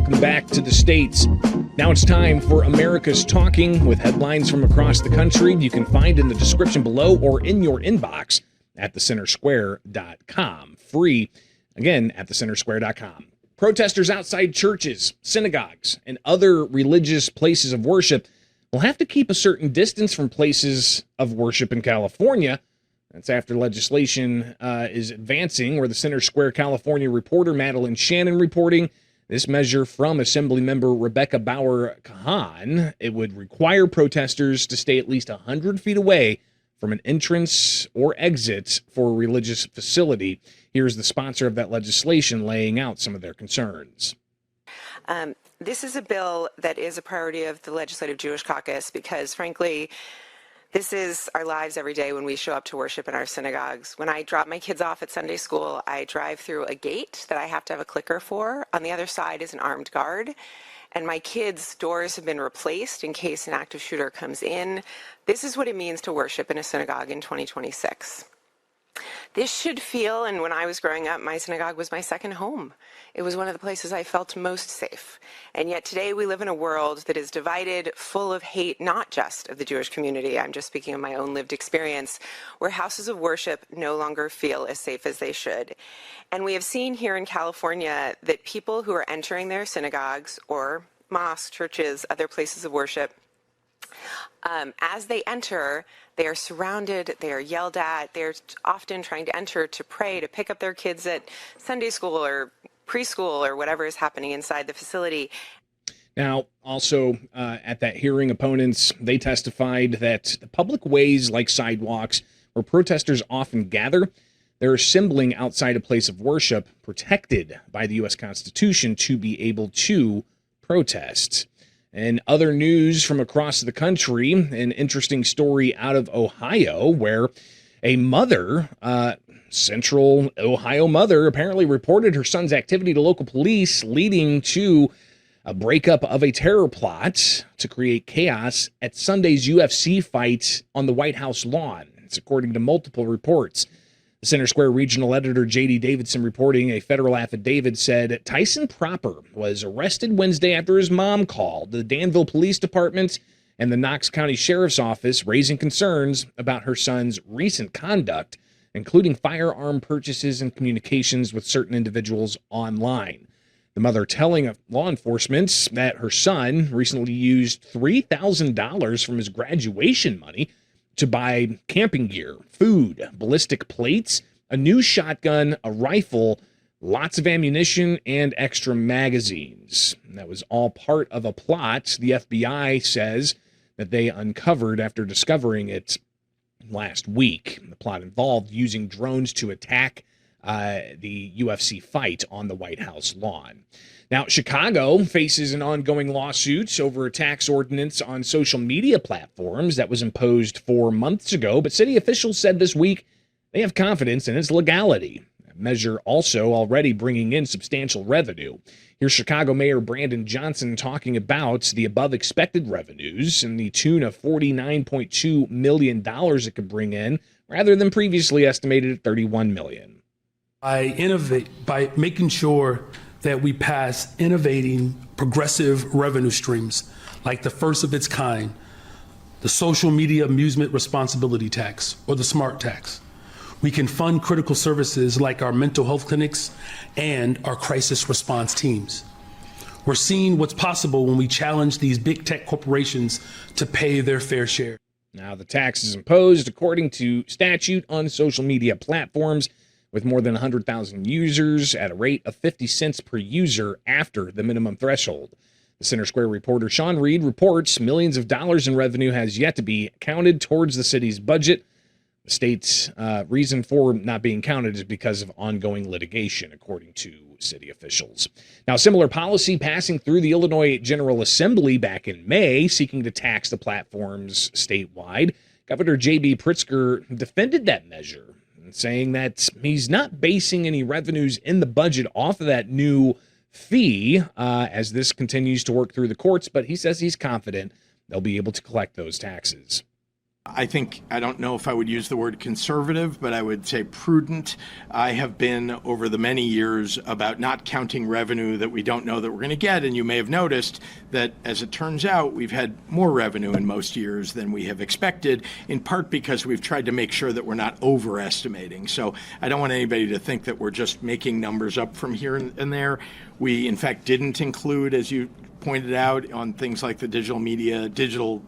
welcome back to the States. Now it's time for America's Talking with headlines from across the country. You can find in the description below or in your inbox at thecentersquare.com. Free, again, at thecentersquare.com. Protesters outside churches, synagogues, and other religious places of worship will have to keep a certain distance from places of worship in California. That's after legislation is advancing, where the Center Square California reporter Madeline Shannon reporting this measure from Assemblymember Rebecca Bauer-Kahan. It would require protesters to stay at least 100 feet away from an entrance or exit for a religious facility. Here's the sponsor of that legislation laying out some of their concerns. This is a bill that is a priority of the Legislative Jewish Caucus because, frankly, this is our lives every day when we show up to worship in our synagogues. When I drop my kids off at Sunday school, I drive through a gate that I have to have a clicker for. On the other side is an armed guard. And my kids' doors have been replaced in case an active shooter comes in. This is what it means to worship in a synagogue in 2026. This should feel, and when I was growing up, my synagogue was my second home. It was one of the places I felt most safe. And yet today we live in a world that is divided, full of hate, not just of the Jewish community. I'm just speaking of my own lived experience, where houses of worship no longer feel as safe as they should. And we have seen here in California that people who are entering their synagogues or mosques, churches, other places of worship, as they enter, they are surrounded, they are yelled at, they're often trying to enter to pray, to pick up their kids at Sunday school or preschool or whatever is happening inside the facility. Now, also at that hearing, opponents, they testified that the public ways like sidewalks where protesters often gather, they're assembling outside a place of worship protected by the U.S. Constitution to be able to protest. And other news from across the country, an interesting story out of Ohio where a mother, Central Ohio mother, apparently reported her son's activity to local police, leading to a breakup of a terror plot to create chaos at Sunday's UFC fight on the White House lawn. It's according to multiple reports. The Center Square regional editor J.D. Davidson reporting a federal affidavit said Tyson Proper was arrested Wednesday after his mom called the Danville Police Department and the Knox County Sheriff's Office, raising concerns about her son's recent conduct, including firearm purchases and communications with certain individuals online. The mother telling law enforcement that her son recently used $3,000 from his graduation money to buy camping gear, food, ballistic plates, a new shotgun, a rifle, lots of ammunition, and extra magazines. And that was all part of a plot the FBI says that they uncovered after discovering it last week. The plot involved using drones to attack the UFC fight on the White House lawn. Now, Chicago faces an ongoing lawsuit over a tax ordinance on social media platforms that was imposed 4 months ago, but city officials said this week they have confidence in its legality. A measure also already bringing in substantial revenue. Here's Chicago Mayor Brandon Johnson talking about the above expected revenues and the tune of $49.2 million it could bring in, rather than previously estimated at $31 million. By making sure that we pass innovating, progressive revenue streams like the first of its kind, the Social Media Amusement Responsibility Tax, or the SMART tax. We can fund critical services like our mental health clinics and our crisis response teams. We're seeing what's possible when we challenge these big tech corporations to pay their fair share. Now, the tax is imposed according to statute on social media platforms with more than 100,000 users at a rate of 50 cents per user after the minimum threshold. The Center Square reporter Sean Reed reports millions of dollars in revenue has yet to be counted towards the city's budget. The state's reason for not being counted is because of ongoing litigation, according to city officials. Now, similar policy passing through the Illinois General Assembly back in May, seeking to tax the platforms statewide. Governor J.B. Pritzker defended that measure, saying that he's not basing any revenues in the budget off of that new fee as this continues to work through the courts, but he says he's confident they'll be able to collect those taxes. I don't know if I would use the word conservative, but I would say prudent. I have been over the many years about not counting revenue that we don't know that we're going to get. And you may have noticed that, as it turns out, we've had more revenue in most years than we have expected, in part because we've tried to make sure that we're not overestimating. So I don't want anybody to think that we're just making numbers up from here and there. We, in fact, didn't include, as you pointed out, on things like the digital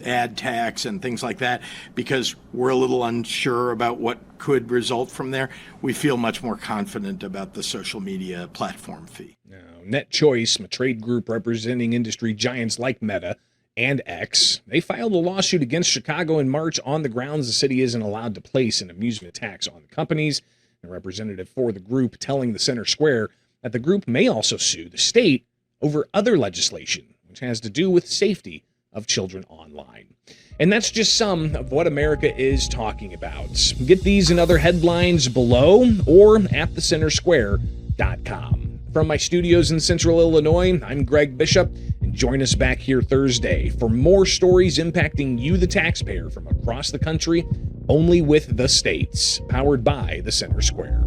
ad tax and things like that, because we're a little unsure about what could result from there. We feel much more confident about the social media platform fee. Now, NetChoice, a trade group representing industry giants like Meta and X, they filed a lawsuit against Chicago in March on the grounds the city isn't allowed to place an amusement tax on the companies. A representative for the group telling the Center Square that the group may also sue the state over other legislation, which has to do with safety of children online. And that's just some of what America is talking about. Get these and other headlines below or at thecentersquare.com. From my studios in Central Illinois, I'm Greg Bishop, and join us back here Thursday for more stories impacting you, the taxpayer, from across the country, only with the states, powered by the Center Square.